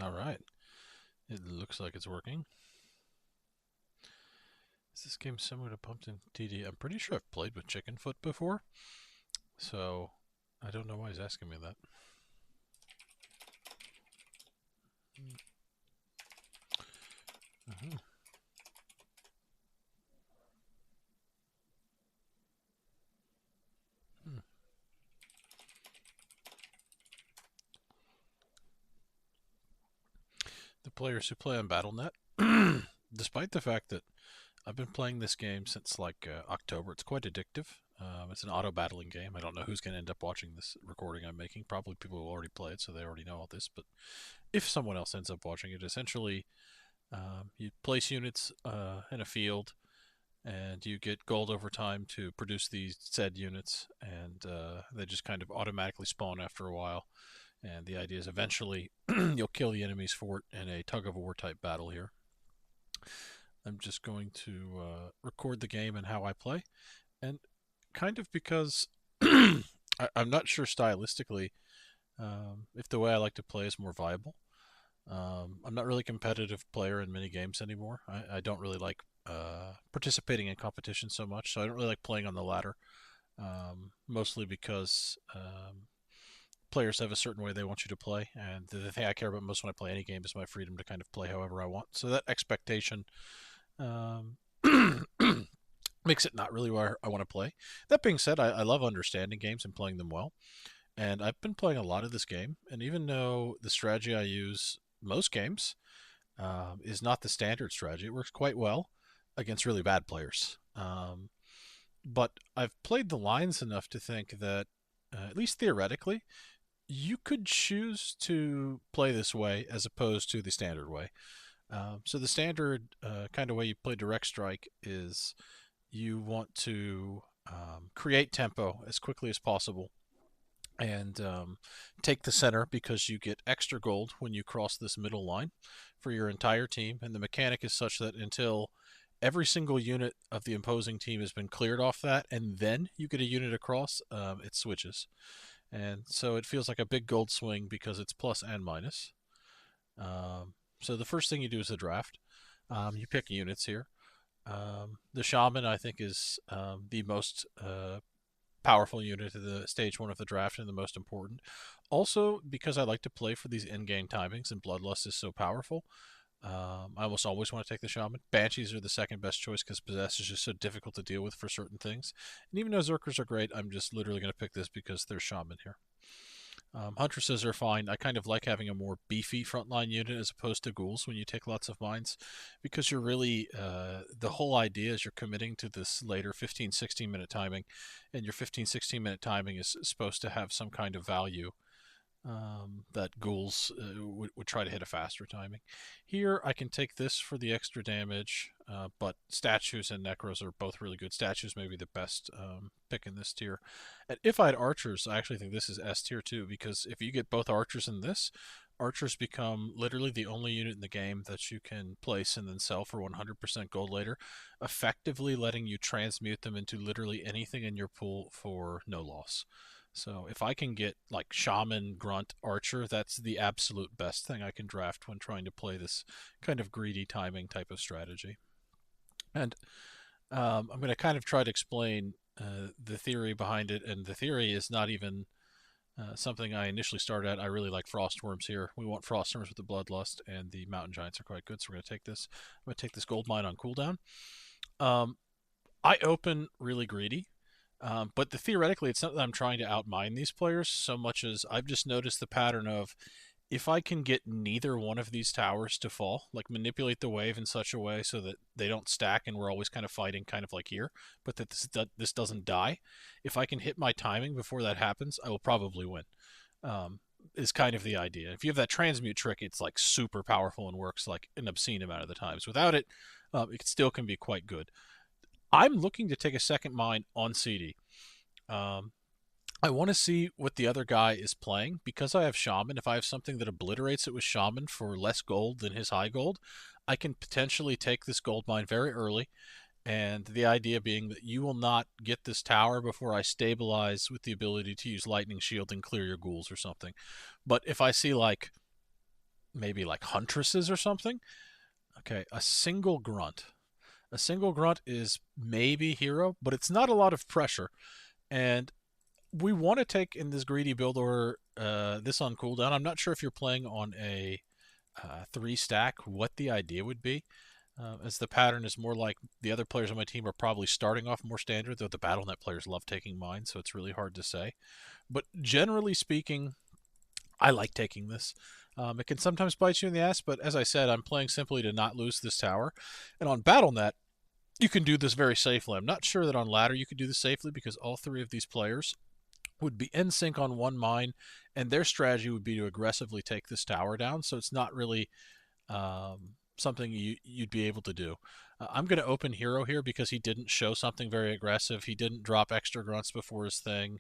All right. It looks like it's working. Is this game similar to Pumpkin TD? I'm pretty sure I've played with Chickenfoot before, so I don't know why he's asking me that. Uh-huh. Hmm. The players who play on BattleNet, despite the fact that I've been playing this game since October, it's quite addictive. It's an auto battling game. I don't know who's going to end up watching this recording I'm making. Probably people who already play it, so they already know all this. But if someone else ends up watching it, essentially, you place units in a field, and you get gold over time to produce these said units, and they just kind of automatically spawn after a while. And the idea is eventually you'll kill the enemies for it in a tug of war type battle here. I'm just going to record the game and how I play, and kind of because I'm not sure stylistically if the way I like to play is more viable. I'm not really a competitive player in many games anymore. I don't really like participating in competition so much, so I don't really like playing on the ladder. Mostly because players have a certain way they want you to play, and the thing I care about most when I play any game is my freedom to kind of play however I want. So that expectation um, makes it not really where I want to play. That being said, I love understanding games and playing them well. And I've been playing a lot of this game, and even though the strategy I use most games is not the standard strategy, it works quite well against really bad players. But I've played the lines enough to think that, at least theoretically, you could choose to play this way as opposed to the standard way. So the standard kind of way you play Direct Strike is you want to create tempo as quickly as possible and take the center because you get extra gold when you cross this middle line for your entire team. And the mechanic is such that until every single unit of the opposing team has been cleared off that, and then you get a unit across, it switches. And so it feels like a big gold swing because it's plus and minus. So the first thing you do is the draft. You pick units here. The shaman, I think, is the most powerful unit of the stage one of the draft and the most important. Also, because I like to play for these in-game timings and Bloodlust is so powerful, I almost always want to take the Shaman. Banshees are the second best choice because Possess is just so difficult to deal with for certain things. And even though Zerkers are great, I'm just literally going to pick this because there's Shaman here. Huntresses are fine. I kind of like having a more beefy frontline unit as opposed to ghouls when you take lots of mines because you're really, the whole idea is you're committing to this later 15, 16-minute timing, and your 15, 16-minute timing is supposed to have some kind of value that ghouls would try to hit a faster timing. Here, I can take this for the extra damage, but statues and necros are both really good. Statues may be the best pick in this tier. And if I had archers, I actually think this is S tier too, because if you get both archers in this, archers become literally the only unit in the game that you can place and then sell for 100% gold later, effectively letting you transmute them into literally anything in your pool for no loss. So if I can get like Shaman, Grunt, Archer, that's the absolute best thing I can draft when trying to play this kind of greedy timing type of strategy. And I'm going to kind of try to explain the theory behind it. And the theory is not even something I initially started at. I really like Frostworms here. We want Frostworms with the Bloodlust, and the Mountain Giants are quite good. So we're going to take this. I'm going to take this Gold Mine on cooldown. Um, I open really greedy. But theoretically, it's not that I'm trying to outmine these players so much as I've just noticed the pattern of if I can get neither one of these towers to fall, like manipulate the wave in such a way so that they don't stack and we're always kind of fighting, kind of like here, but that this doesn't die. If I can hit my timing before that happens, I will probably win. Um, is kind of the idea. If you have that transmute trick, it's like super powerful and works like an obscene amount of the times. Without it, it still can be quite good. I'm looking to take a second mine on CD. Um, I want to see what the other guy is playing because I have Shaman. If I have something that obliterates it with Shaman for less gold than his high gold, I can potentially take this gold mine very early. And the idea being that you will not get this tower before I stabilize with the ability to use Lightning Shield and clear your ghouls or something. But if I see like maybe like huntresses or something. Okay, a single grunt. A single grunt is maybe hero, but it's not a lot of pressure. And we want to take in this greedy build order this on cooldown. I'm not sure if you're playing on a 3 stack, what the idea would be. As the pattern is more like the other players on my team are probably starting off more standard, though the BattleNet players love taking mine, so it's really hard to say. But generally speaking, I like taking this. It can sometimes bite you in the ass, but as I said, I'm playing simply to not lose this tower. And on BattleNet, you can do this very safely. I'm not sure that on ladder you can do this safely because all 3 of these players would be in sync on 1 mine, and their strategy would be to aggressively take this tower down. So it's not really something you'd be able to do. I'm going to open hero here because he didn't show something very aggressive. He didn't drop extra grunts before his thing.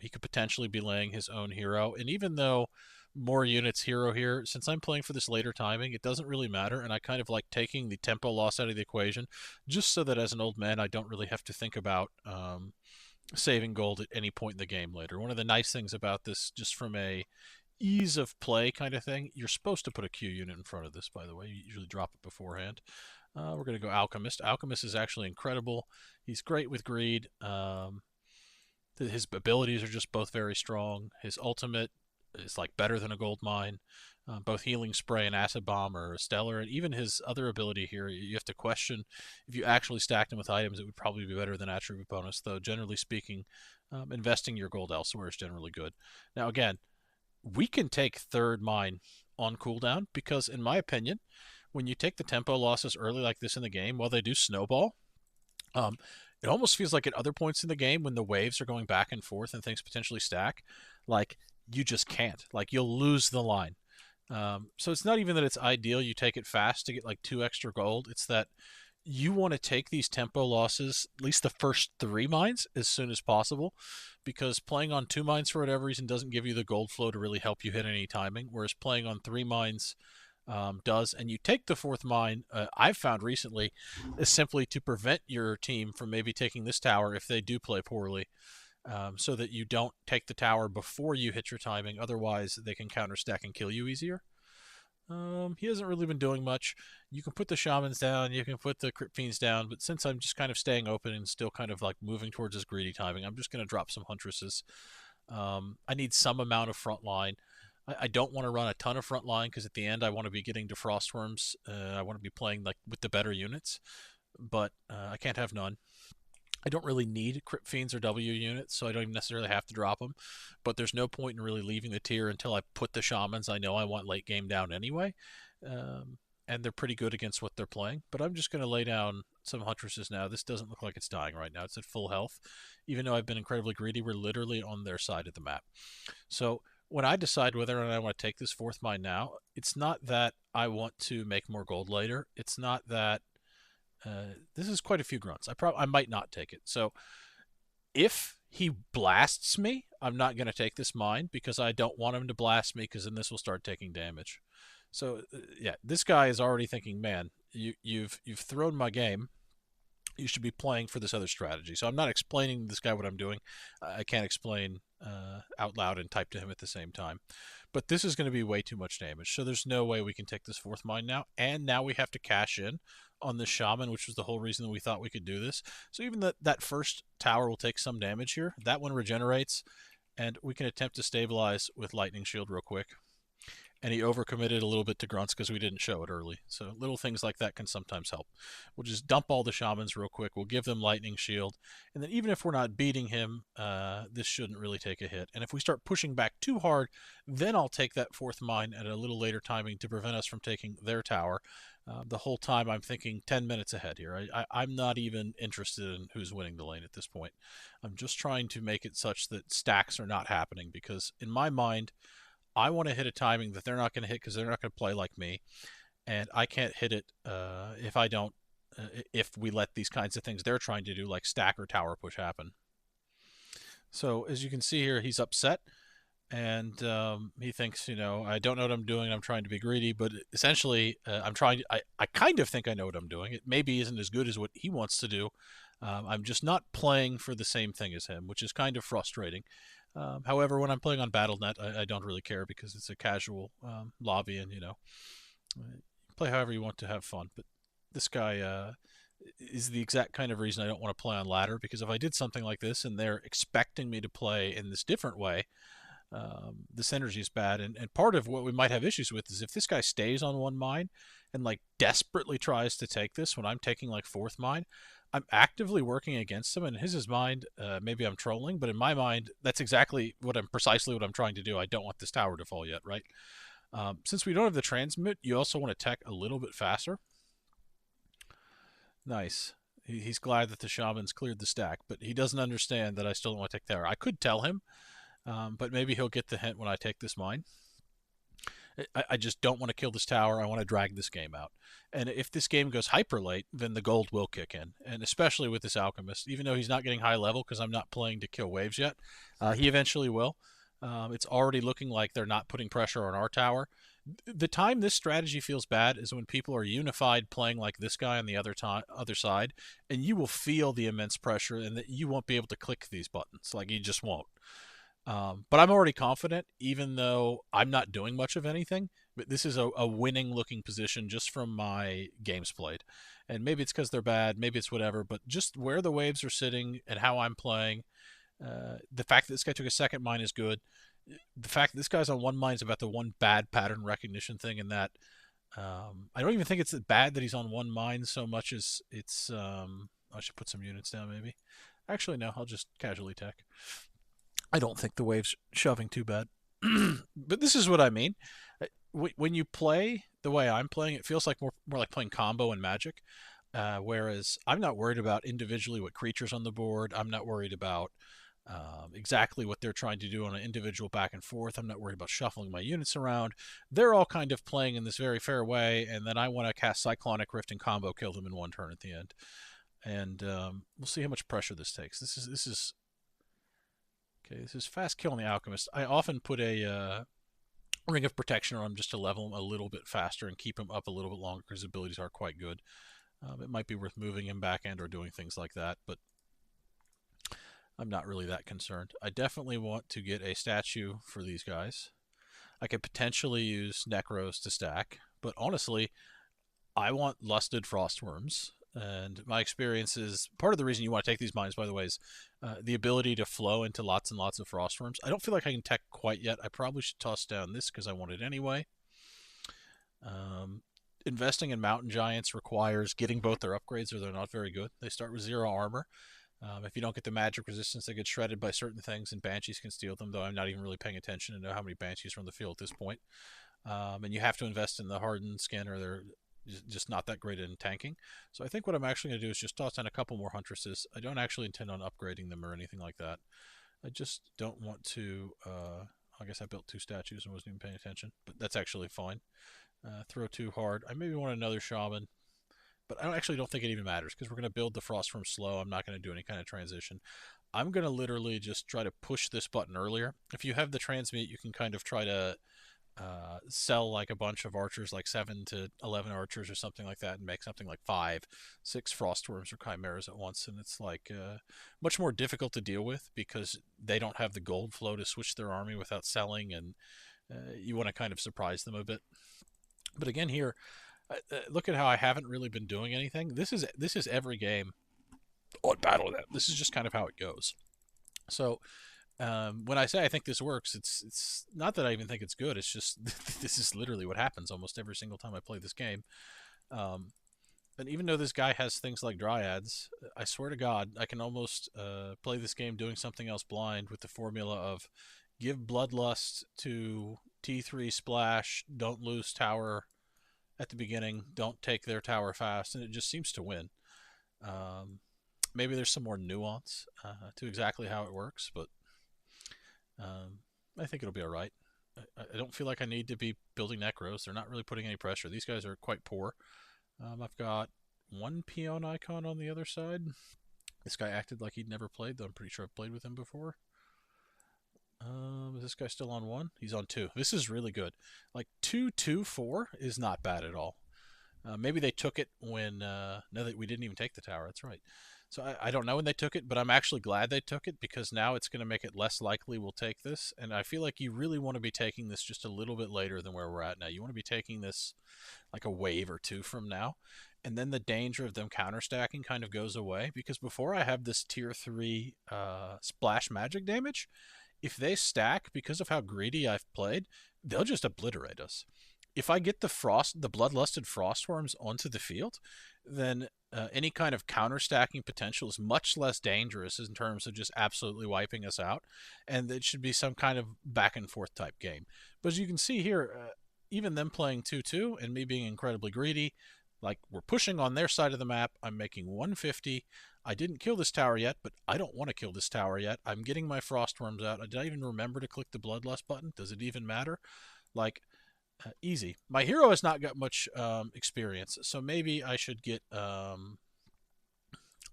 He could potentially be laying his own hero. And even though more units hero here, since I'm playing for this later timing, it doesn't really matter. And I kind of like taking the tempo loss out of the equation just so that as an old man, I don't really have to think about saving gold at any point in the game later. One of the nice things about this, just from a ease of play kind of thing, you're supposed to put a Q unit in front of this, by the way. You usually drop it beforehand. We're going to go Alchemist. Alchemist is actually incredible. He's great with greed. His abilities are just both very strong. His ultimate is like better than a gold mine. Both healing spray and acid bomb are stellar, and even his other ability here, you have to question if you actually stacked him with items, it would probably be better than attribute bonus. Though generally speaking, investing your gold elsewhere is generally good. Now again, we can take third mine on cooldown because, in my opinion, when you take the tempo losses early like this in the game, while they do snowball, um, it almost feels like at other points in the game when the waves are going back and forth and things potentially stack, like you just can't. Like you'll lose the line. So it's not even that it's ideal you take it fast to get like 2 extra gold. It's that you want to take these tempo losses, at least the first 3 mines, as soon as possible, because playing on 2 mines for whatever reason doesn't give you the gold flow to really help you hit any timing, whereas playing on 3 mines does. And you take the 4th mine, I've found recently, is simply to prevent your team from maybe taking this tower if they do play poorly. So that you don't take the tower before you hit your timing. Otherwise, they can counter stack and kill you easier. He hasn't really been doing much. You can put the shamans down, you can put the crypt fiends down, but since I'm just kind of staying open and still kind of like moving towards his greedy timing, I'm just going to drop some huntresses. I need some amount of front line. I don't want to run a ton of front line because at the end I want to be getting to frostworms. I want to be playing like with the better units, but I can't have none. I don't really need Crypt Fiends or W units, so I don't even necessarily have to drop them. But there's no point in really leaving the tier until I put the Shamans I know I want late game down anyway. And they're pretty good against what they're playing. But I'm just going to lay down some Huntresses now. This doesn't look like it's dying right now. It's at full health. Even though I've been incredibly greedy, we're literally on their side of the map. So when I decide whether or not I want to take this 4th mine now, it's not that I want to make more gold later. It's not that this is quite a few grunts. I might not take it. So if he blasts me, I'm not going to take this mine because I don't want him to blast me because then this will start taking damage. So yeah, this guy is already thinking, man, you've thrown my game. You should be playing for this other strategy. So I'm not explaining to this guy what I'm doing. I can't explain out loud and type to him at the same time. But this is going to be way too much damage. So there's no way we can take this 4th mine now. And now we have to cash in on the shaman, which was the whole reason that we thought we could do this. So even that first tower will take some damage here. That one regenerates, and we can attempt to stabilize with lightning shield real quick. And he overcommitted a little bit to grunts because we didn't show it early. So little things like that can sometimes help. We'll just dump all the shamans real quick. We'll give them lightning shield. And then even if we're not beating him, this shouldn't really take a hit. And if we start pushing back too hard, then I'll take that 4th mine at a little later timing to prevent us from taking their tower. The whole time I'm thinking 10 minutes ahead here. I'm not even interested in who's winning the lane at this point. I'm just trying to make it such that stacks are not happening because in my mind, I want to hit a timing that they're not going to hit because they're not going to play like me, and I can't hit it if I don't. If we let these kinds of things they're trying to do, like stack or tower push, happen. So as you can see here, he's upset, and he thinks, I don't know what I'm doing. I'm trying to be greedy, but essentially, I'm trying. I kind of think I know what I'm doing. It maybe isn't as good as what he wants to do. I'm just not playing for the same thing as him, which is kind of frustrating. However, when I'm playing on BattleNet, I don't really care because it's a casual lobby, and play however you want to have fun. But this guy is the exact kind of reason I don't want to play on ladder, because if I did something like this and they're expecting me to play in this different way, this energy is bad. And part of what we might have issues with is if this guy stays on one mine and like desperately tries to take this when I'm taking like fourth mine, I'm actively working against him. And in his mind, maybe I'm trolling, but in my mind, that's exactly precisely what I'm trying to do. I don't want this tower to fall yet, right? Since we don't have the transmit, you also want to tech a little bit faster. Nice. He's glad that the shaman's cleared the stack, but he doesn't understand that I still don't want to take tower. I could tell him, but maybe he'll get the hint when I take this mine. I just don't want to kill this tower. I want to drag this game out. And if this game goes hyper late, then the gold will kick in. And especially with this alchemist, even though he's not getting high level because I'm not playing to kill waves yet, he eventually will. It's already looking like they're not putting pressure on our tower. The time this strategy feels bad is when people are unified playing like this guy on the other side, and you will feel the immense pressure and that you won't be able to click these buttons. Like, you just won't. But I'm already confident, even though I'm not doing much of anything. But this is a winning looking position just from my games played. And maybe it's because they're bad, maybe it's whatever, but just where the waves are sitting and how I'm playing, the fact that this guy took a second mine is good. The fact that this guy's on one mine is about the one bad pattern recognition thing, and that I don't even think it's bad that he's on one mine so much as it's. I should put some units down, maybe. Actually, no, I'll just casually tech. I don't think the wave's shoving too bad. But this is what I mean. When you play the way I'm playing, it feels like more like playing combo and Magic. Whereas I'm not worried about individually what creatures on the board. I'm not worried about exactly what they're trying to do on an individual back and forth. I'm not worried about shuffling my units around. They're all kind of playing in this very fair way, and then I want to cast Cyclonic Rift and combo kill them in one turn at the end. And we'll see how much pressure this takes. This is okay. This is fast kill on the Alchemist. I often put a Ring of Protection on him just to level him a little bit faster and keep him up a little bit longer because his abilities are quite good. It might be worth moving him back end or doing things like that, but I'm not really that concerned. I definitely want to get a statue for these guys. I could potentially use Necros to stack, but honestly, I want Lusted Frostworms. And my experience is part of the reason you want to take these mines, by the way, is the ability to flow into lots and lots of Frostworms. I don't feel like I can tech quite yet. I probably should toss down this because I want it anyway. Investing in Mountain Giants requires getting both their upgrades or they're not very good. They start with 0 armor. If you don't get the magic resistance, they get shredded by certain things, and Banshees can steal them, though I'm not even really paying attention to know how many Banshees are on the field at this point. And you have to invest in the hardened skin, or they're just not that great in tanking. So I think what I'm actually going to do is just toss in a couple more Huntresses. I don't actually intend on upgrading them or anything like that. I just don't want to... I guess I built 2 statues and wasn't even paying attention, but that's actually fine. Throw too hard. I maybe want another Shaman. But I actually don't think it even matters because we're going to build the Frostworm slow. I'm not going to do any kind of transition. I'm going to literally just try to push this button earlier. If you have the transmute, you can kind of try to sell like a bunch of archers, like 7 to 11 archers or something like that, and make something like 5, 6 Frostworms or Chimeras at once. And it's like much more difficult to deal with because they don't have the gold flow to switch their army without selling, and you want to kind of surprise them a bit. But again, here, look at how I haven't really been doing anything. This is every game on BattleNet. This is just kind of how it goes. So when I say I think this works, it's not that I even think it's good. It's just this is literally what happens almost every single time I play this game. And even though this guy has things like Dryads, I swear to God, I can almost play this game doing something else blind with the formula of give Bloodlust to T3 splash, don't lose tower at the beginning, don't take their tower fast, and it just seems to win. Maybe there's some more nuance to exactly how it works, but I think it'll be all right. I don't feel like I need to be building Necros. They're not really putting any pressure. These guys are quite poor. I've got 1 Peon icon on the other side. This guy acted like he'd never played, though I'm pretty sure I've played with him before. Is this guy still on 1? He's on 2. This is really good. Like 2-2-4 is not bad at all. Maybe they took it when no, that we didn't even take the tower. That's right. So I don't know when they took it, but I'm actually glad they took it because now it's going to make it less likely we'll take this. And I feel like you really want to be taking this just a little bit later than where we're at now. You want to be taking this like a wave or two from now. And then the danger of them counter stacking kind of goes away because before I have this tier 3 splash magic damage, if they stack because of how greedy I've played, they'll just obliterate us. If I get the bloodlusted frostworms onto the field, then any kind of counter stacking potential is much less dangerous in terms of just absolutely wiping us out, and it should be some kind of back and forth type game. But as you can see here, even them playing 2-2 and me being incredibly greedy, like we're pushing on their side of the map. I'm making 150. I didn't kill this tower yet, but I don't want to kill this tower yet. I'm getting my frostworms out. Did I even remember to click the bloodlust button? Does it even matter? Like, easy. My hero has not got much experience, so maybe I should get a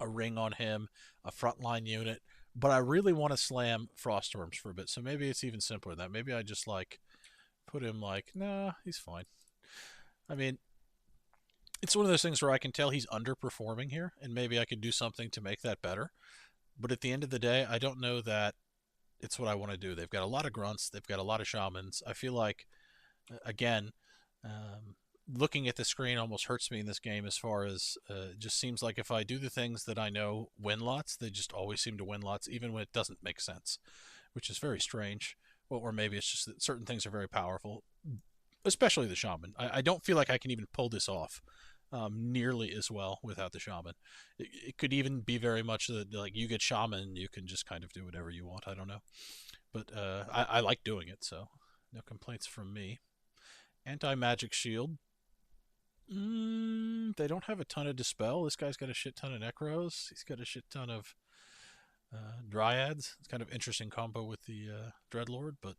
ring on him, a frontline unit. But I really want to slam frostworms for a bit, so maybe it's even simpler than that. Maybe I just like put him like, nah, he's fine. I mean, it's one of those things where I can tell he's underperforming here, and maybe I could do something to make that better. But at the end of the day, I don't know that it's what I want to do. They've got a lot of grunts, they've got a lot of shamans. I feel like, again, looking at the screen almost hurts me in this game as far as it just seems like if I do the things that I know win lots, they just always seem to win lots, even when it doesn't make sense, which is very strange. Well, or maybe it's just that certain things are very powerful, especially the shaman. I don't feel like I can even pull this off nearly as well without the shaman. It could even be very much that like you get shaman, you can just kind of do whatever you want. I don't know, but I like doing it, so no complaints from me. Anti-magic shield. They don't have a ton of dispel. This guy's got a shit ton of necros. He's got a shit ton of dryads. It's kind of interesting combo with the dreadlord, but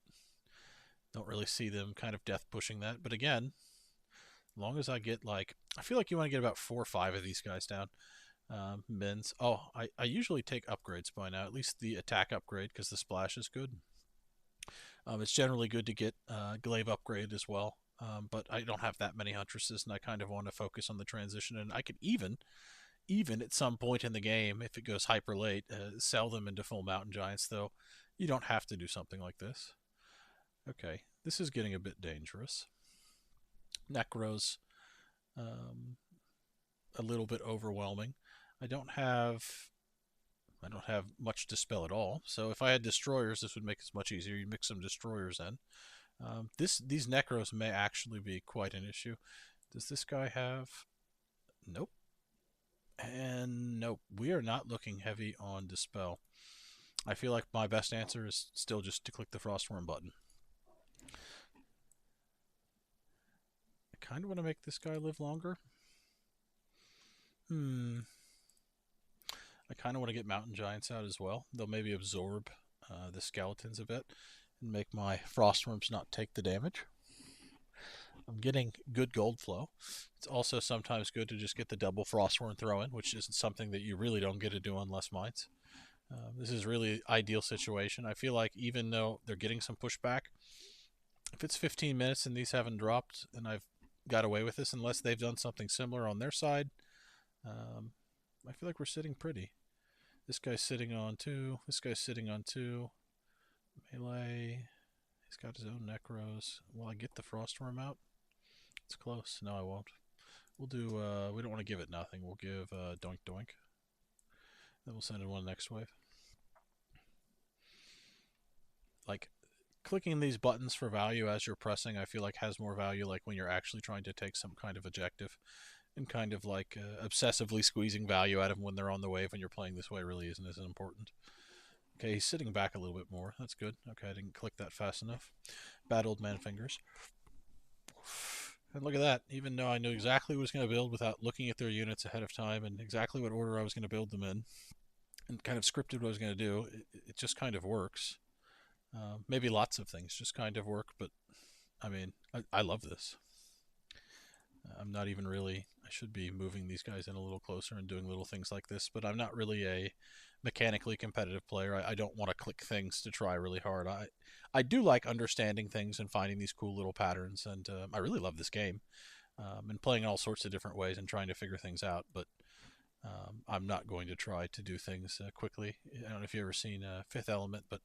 don't really see them kind of death pushing that. But again, as long as I get like, I feel like you want to get about 4 or 5 of these guys down. Mins. Oh, I usually take upgrades by now, at least the attack upgrade, because the splash is good. It's generally good to get glaive upgrade as well. But I don't have that many huntresses, and I kind of want to focus on the transition. And I could even at some point in the game, if it goes hyper late, sell them into full mountain giants. Though you don't have to do something like this. Okay, this is getting a bit dangerous. Necros, a little bit overwhelming. I don't have much dispel at all. So if I had destroyers, this would make it much easier. You mix some destroyers in. These necros may actually be quite an issue. Does this guy have? Nope. And nope. We are not looking heavy on dispel. I feel like my best answer is still just to click the frostworm button. I kind of want to make this guy live longer. I kind of want to get mountain giants out as well. They'll maybe absorb the skeletons a bit and make my frostworms not take the damage. I'm getting good gold flow. It's also sometimes good to just get the double frostworm throw in, which isn't something that you really don't get to do on less mines. This is really ideal situation. I feel like even though they're getting some pushback, if it's 15 minutes and these haven't dropped, and I've got away with this, unless they've done something similar on their side, I feel like we're sitting pretty. This guy's sitting on 2. This guy's sitting on 2. Melee. He's got his own necros. Will I get the frostworm out? It's close. No, I won't. We'll do, we don't want to give it nothing. We'll give doink doink. Then we'll send in one next wave. Like, clicking these buttons for value as you're pressing, I feel like has more value like when you're actually trying to take some kind of objective. And kind of like obsessively squeezing value out of them when they're on the wave when you're playing this way really isn't as important. Okay, he's sitting back a little bit more. That's good. Okay, I didn't click that fast enough. Bad old man fingers. And look at that. Even though I knew exactly what I was going to build without looking at their units ahead of time and exactly what order I was going to build them in and kind of scripted what I was going to do, it just kind of works. Maybe lots of things just kind of work, but I mean, I love this. I'm not even really, I should be moving these guys in a little closer and doing little things like this, but I'm not really a mechanically competitive player. I don't want to click things to try really hard. I do like understanding things and finding these cool little patterns, and I really love this game and playing all sorts of different ways and trying to figure things out, but I'm not going to try to do things quickly. I don't know if you've ever seen Fifth Element, but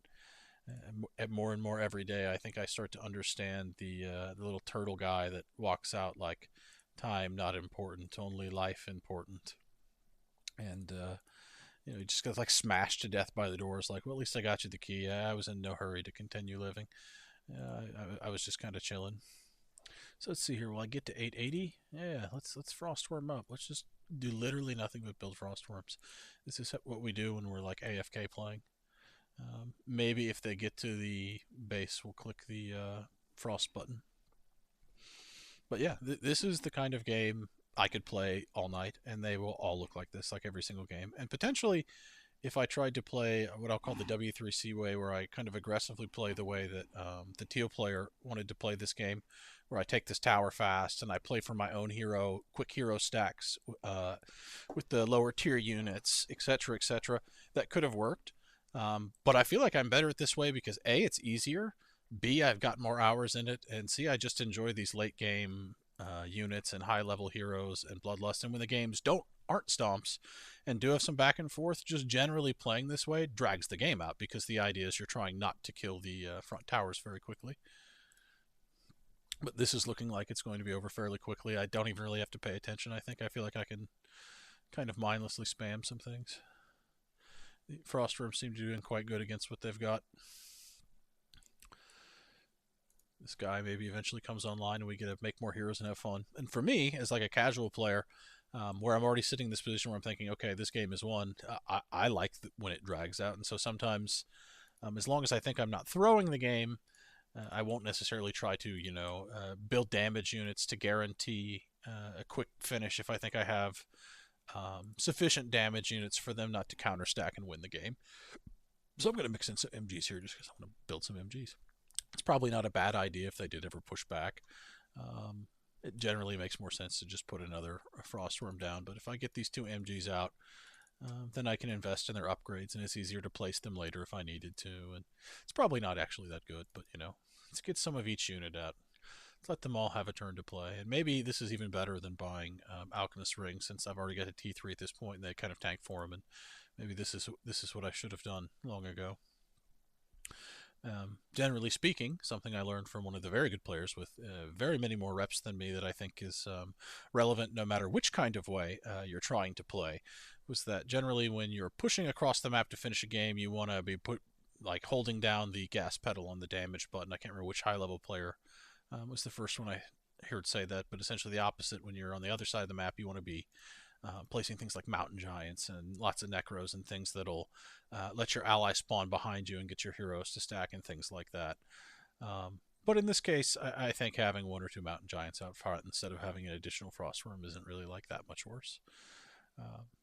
more and more every day, I think I start to understand the little turtle guy that walks out like time not important, only life important, and he just gets like smashed to death by the doors. Like, well, at least I got you the key. I was in no hurry to continue living. I was just kind of chilling. So let's see here. Will I get to 880? Yeah, let's frostworm up. Let's just do literally nothing but build frostworms. This is what we do when we're like AFK playing. Maybe if they get to the base, we'll click the frost button. But yeah, this is the kind of game I could play all night, and they will all look like this, like every single game. And potentially, if I tried to play what I'll call the W3C way, where I kind of aggressively play the way that the teal player wanted to play this game, where I take this tower fast and I play for my own hero, quick hero stacks with the lower tier units, etc., etc., that could have worked. But I feel like I'm better at this way because A, it's easier. B, I've got more hours in it, and C, I just enjoy these late game units and high level heroes and bloodlust. And when the games aren't stomps and do have some back and forth, just generally playing this way drags the game out because the idea is you're trying not to kill the front towers very quickly. But this is looking like it's going to be over fairly quickly. I don't even really have to pay attention. I feel like I can kind of mindlessly spam some things. The Frostworms seem to be doing quite good against what they've got. This guy maybe eventually comes online and we get to make more heroes and have fun. And for me, as like a casual player, where I'm already sitting in this position where I'm thinking, okay, this game is won, I like when it drags out. And so sometimes, as long as I think I'm not throwing the game, I won't necessarily try to, build damage units to guarantee a quick finish if I think I have sufficient damage units for them not to counter stack and win the game. So I'm going to mix in some MGs here just because I'm going to build some MGs. It's probably not a bad idea if they did ever push back. It generally makes more sense to just put another Frostworm down. But if I get these two MGs out, then I can invest in their upgrades, and it's easier to place them later if I needed to. And it's probably not actually that good, but let's get some of each unit out. Let's let them all have a turn to play. And maybe this is even better than buying Alchemist Ring, since I've already got a T3 at this point, and they kind of tank for him. And maybe this is what I should have done long ago. Generally speaking, something I learned from one of the very good players with very many more reps than me that I think is relevant no matter which kind of way you're trying to play, was that generally when you're pushing across the map to finish a game, you want to be like holding down the gas pedal on the damage button. I can't remember which high level player was the first one I heard say that, but essentially the opposite. When you're on the other side of the map, you want to be placing things like mountain giants and lots of necros and things that'll let your ally spawn behind you and get your heroes to stack and things like that. But in this case, I think having one or two mountain giants out front instead of having an additional frostworm isn't really like that much worse.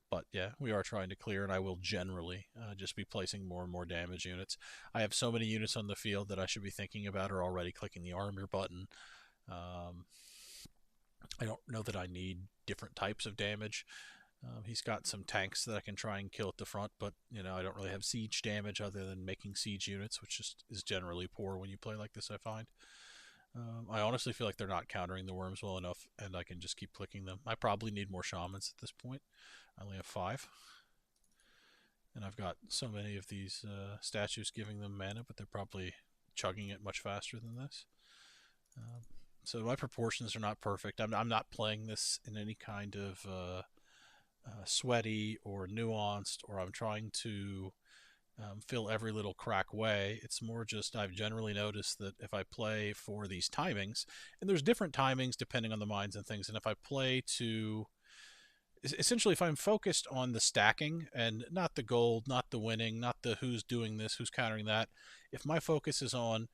But yeah, we are trying to clear, and I will generally just be placing more and more damage units. I have so many units on the field that I should be thinking about or already clicking the armor button. I don't know that I need different types of damage. He's got some tanks that I can try and kill at the front, but I don't really have siege damage other than making siege units, which just is generally poor when you play like this, I find. I honestly feel like they're not countering the worms well enough, and I can just keep clicking them. I probably need more shamans at this point. I only have 5. And I've got so many of these statues giving them mana, but they're probably chugging it much faster than this. So my proportions are not perfect. I'm not playing this in any kind of sweaty or nuanced, or I'm trying to fill every little crack way. It's more just I've generally noticed that if I play for these timings, and there's different timings depending on the mines and things, and if I play to essentially if I'm focused on the stacking and not the gold, not the winning, not the who's doing this, who's countering that, if my focus is on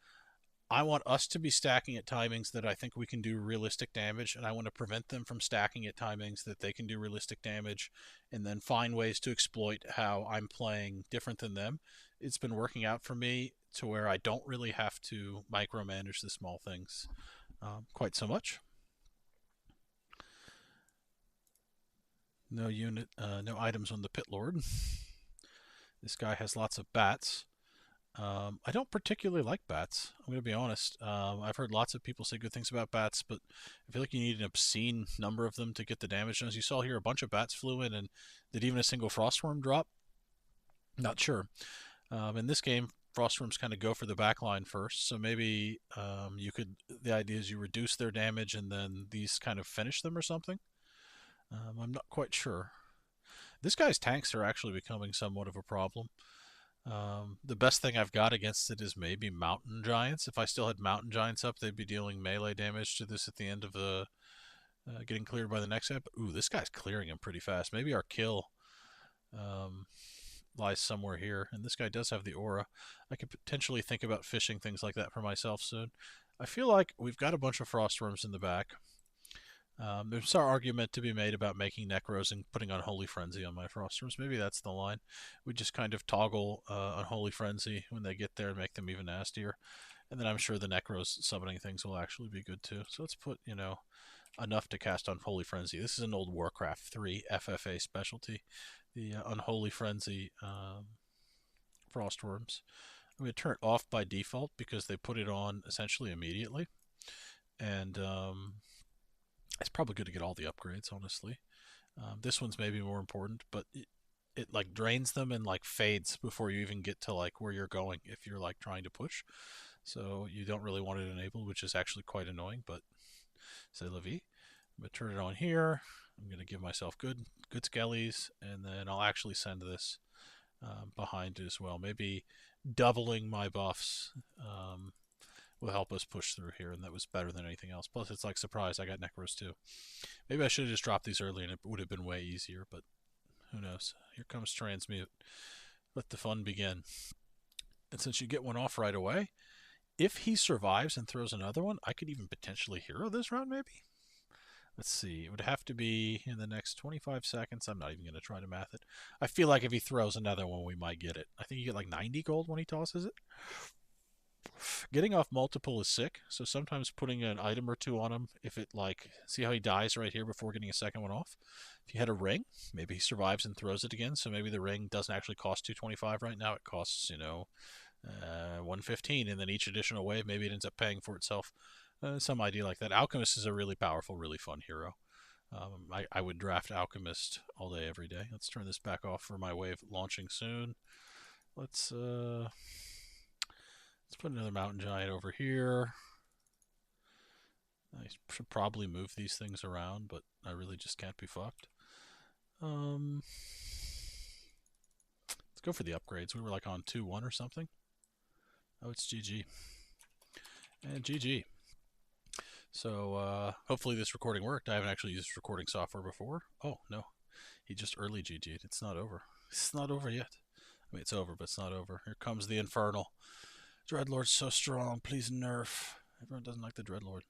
I want us to be stacking at timings that I think we can do realistic damage, and I want to prevent them from stacking at timings that they can do realistic damage, and then find ways to exploit how I'm playing different than them. It's been working out for me to where I don't really have to micromanage the small things quite so much. No items on the Pit Lord. This guy has lots of bats. I don't particularly like bats. I'm going to be honest. I've heard lots of people say good things about bats, but I feel like you need an obscene number of them to get the damage. And as you saw here, a bunch of bats flew in, and did even a single frostworm drop? Not sure. In this game, frostworms kind of go for the back line first, so maybe you could. The idea is you reduce their damage, and then these kind of finish them or something. I'm not quite sure. This guy's tanks are actually becoming somewhat of a problem. The best thing I've got against it is maybe mountain giants. If I still had mountain giants up, they'd be dealing melee damage to this at the end of the getting cleared by the next step. Ooh, this guy's clearing him pretty fast. Maybe our kill um, lies somewhere here. And this guy does have the aura. I could potentially think about fishing things like that for myself soon. I feel like we've got a bunch of frostworms in the back. There's our argument to be made about making Necros and putting Unholy Frenzy on my frostworms. Maybe that's the line. We just kind of toggle Unholy Frenzy when they get there and make them even nastier. And then I'm sure the Necros summoning things will actually be good too. So let's put, enough to cast Unholy Frenzy. This is an old Warcraft 3 FFA specialty. The Unholy Frenzy frostworms. I'm going to turn it off by default because they put it on essentially immediately. And it's probably good to get all the upgrades, honestly. This one's maybe more important, but it like drains them and like fades before you even get to like where you're going if you're like trying to push. So you don't really want it enabled, which is actually quite annoying, but c'est la vie. I'm going to turn it on here. I'm going to give myself good skellies, and then I'll actually send this behind it as well. Maybe doubling my buffs will help us push through here, and that was better than anything else. Plus, it's like, surprise, I got Necros too. Maybe I should have just dropped these early, and it would have been way easier, but who knows. Here comes Transmute. Let the fun begin. And since you get one off right away, if he survives and throws another one, I could even potentially hero this round, maybe? Let's see. It would have to be in the next 25 seconds. I'm not even going to try to math it. I feel like if he throws another one, we might get it. I think you get like 90 gold when he tosses it. Getting off multiple is sick, so sometimes putting an item or two on him, if it like, see how he dies right here before getting a second one off? If you had a ring, maybe he survives and throws it again, so maybe the ring doesn't actually cost 225 right now, it costs, 115, and then each additional wave, maybe it ends up paying for itself. Some idea like that. Alchemist is a really powerful, really fun hero. I would draft Alchemist all day, every day. Let's turn this back off for my wave launching soon. Let's put another mountain giant over here. I should probably move these things around, but I really just can't be fucked. Let's go for the upgrades. We were like on 2-1 or something. Oh, it's GG. And GG. So hopefully this recording worked. I haven't actually used recording software before. Oh, no. He just early GG'd. It's not over. It's not over yet. I mean, it's over, but it's not over. Here comes the Infernal. Dreadlord's so strong. Please nerf. Everyone doesn't like the Dreadlord.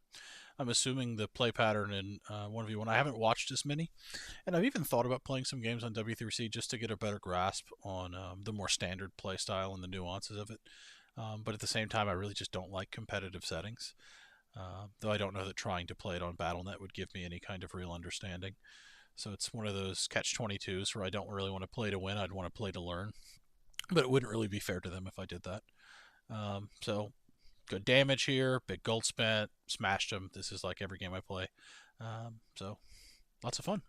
I'm assuming the play pattern in 1v1. I haven't watched as many, and I've even thought about playing some games on W3C just to get a better grasp on the more standard play style and the nuances of it. But at the same time, I really just don't like competitive settings. Though I don't know that trying to play it on Battle.net would give me any kind of real understanding. So it's one of those catch-22s where I don't really want to play to win. I'd want to play to learn. But it wouldn't really be fair to them if I did that. So good damage here, big gold spent, smashed him. This is like every game I play. So lots of fun.